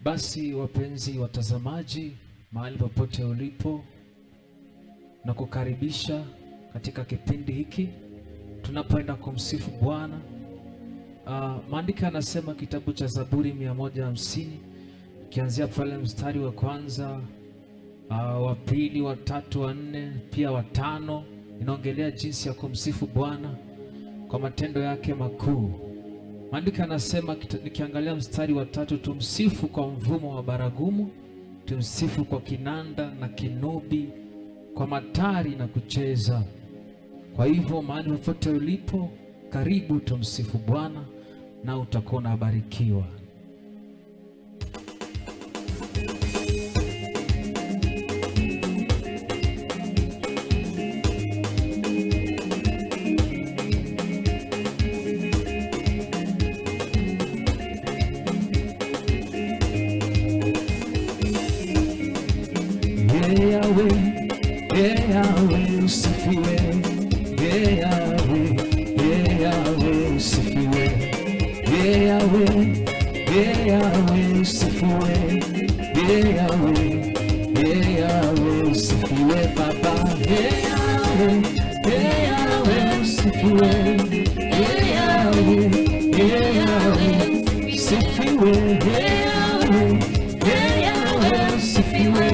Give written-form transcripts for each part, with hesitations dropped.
Basi wapenzi watazamaji, mahali popote ulipo, na kukaribisha katika kipindi hiki tunapoenda kumsifu Bwana. Maandiko yanasema kitabu cha Zaburi 150 kianzia pale mstari wa kwanza, wa pili, wa tatu, wa nne, pia wa tano, inaongelea jinsi ya kumsifu Bwana kwa matendo yake makuu. Maandiko yanasema, nikiangalia mstari wa tatu, tumsifu kwa mvumo wa baragumu, tumsifu kwa kinanda na kinubi, kwa matari na kucheza. Kwa hivyo mahali popote ulipo, karibu tumsifu Bwana na utakuwa unabarikiwa. Yahweh usifiwe, Yahweh usifiwe, Yahweh usifiwe, Yahweh usifiwe Baba, Yahweh usifiwe, Yahweh usifiwe, Yahweh usifiwe.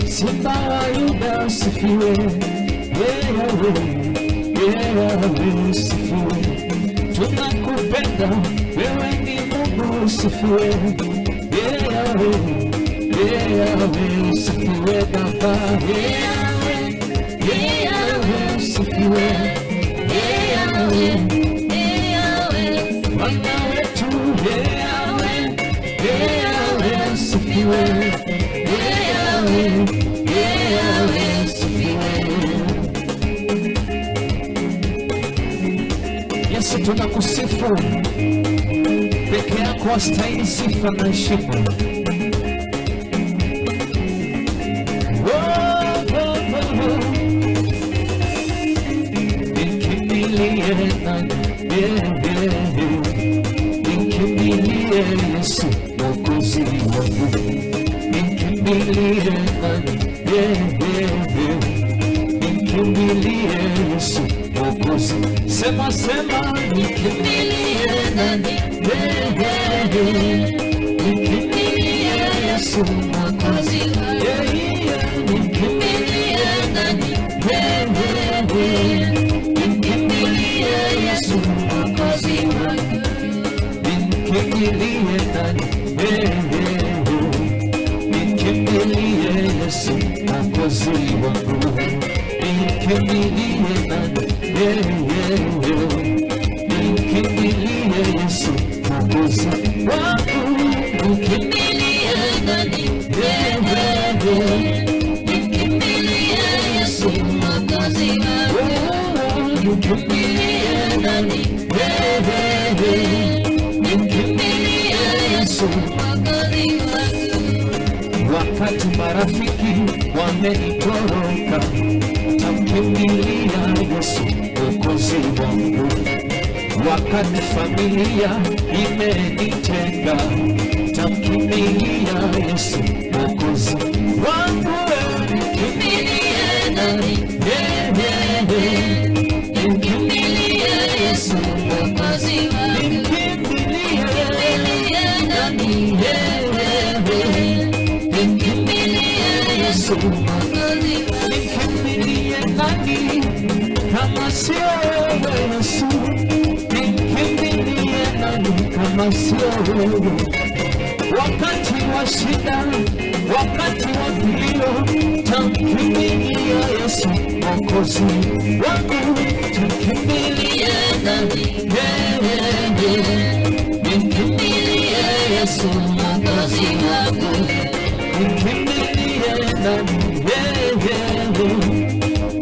Simba wa Yuda usifiwe, Yahweh usifiwe. Tunakupenda wewe, ni Mungu usifiwe, Yahweh usifiwe Baba, Yahweh usifiwe, Bwana wetu, Yahweh usifiwe. Yesu, tunakusifu, peke yako wastahili sifa na heshima. Nikimbilie nani? Nikimbilie Yesu Mwokozi wangu. Nikimbilie nani? Nikimbilie Yesu Mwokozi. Sema, nikimbilie nani? Nikimbilie Yesu Mwokozi wangu. Nikimbilie nani? Nikimbilie Yesu Mwokozi wangu. Nikimbilie nani? Nikimbilie Yesu Mwokozi wangu. Nikimbilie nani? Nikimbilie Yesu Mwokozi wangu. Nikimbilie nani? Nikimbilie Yesu Mwokozi wangu. Nikimbilie nani? Nikimbilie Yesu Mwokozi wangu. Wakati marafiki wamenitoroka, tamkimbilia Yesu Mwokozi wangu. Wakati familia imenitenga, tamkimbilia Yesu Mwokozi wangu. Nikimbilie nani? Nikimbilie Yesu Mwokozi wangu. Nikimbilie nani? Nikimbilie Yesu Mwokozi wangu. Nikimbilie nani kama sio wewe Yesu? Nikimbilie nani kama sio wewe? Wakati wa shida, wakati wa kilio, tamkimbilia Yesu Mwokozi wangu, tukimbilie nani? Nikimbilie Yesu Mwokozi wangu, nikimbilie nani?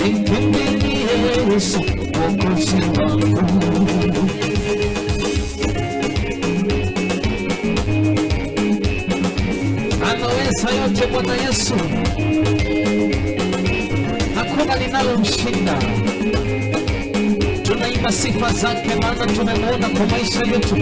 Nikimbilie Yesu Mwokozi wangu. Anaweza yote Bwana Yesu, hakuna linalomshinda. Tunaimba sifa zake maana tumemuona kwa maisha yetu.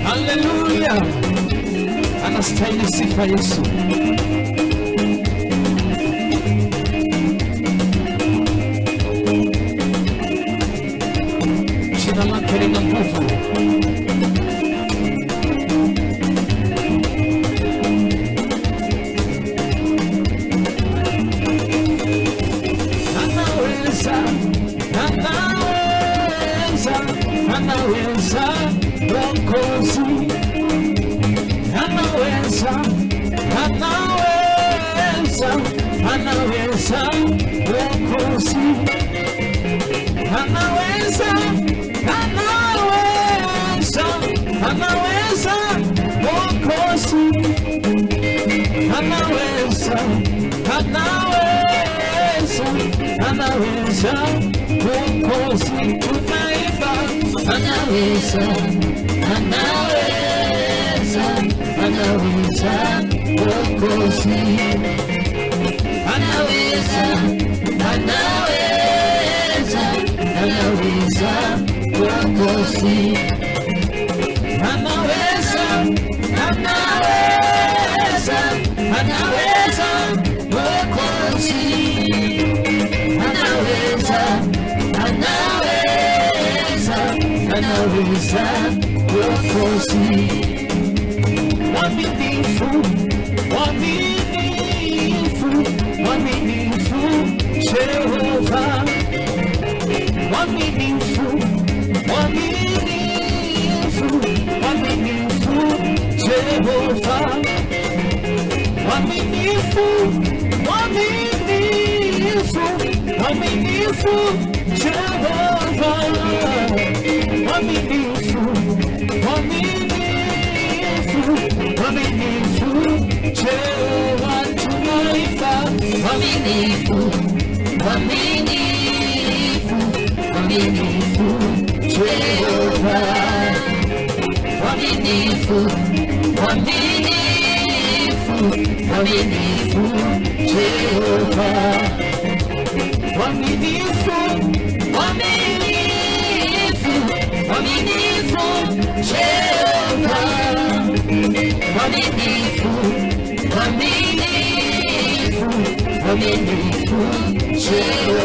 Haleluya, anastahili sifa Yesu. Jina lake lina nguvu. Anaweza Mwokozi, anaweza Mwokozi, anaweza Mwokozi, anaweza Mwokozi, tunaimba anaweza Mwokozi, anaweza Mwokozi, anaweza Mwokozi, anaweza Mwokozi. Mwaminifu, mwaminifu, mwaminifu Jehova, mwaminifu, mwaminifu, mwaminifu Jehova, mwaminifu, mwaminifu, mwaminifu Jehova, mwaminifu, mwaminifu, mwaminifu Jehova, tunaimba mwaminifu, mwaminifu, mwaminifu Jehova, mwaminifu, mwaminifu, mwaminifu Jehova, mwaminifu, mwaminifu, mwaminifu Jehova, mwaminifu, mwaminifu, mwaminifu Jehova.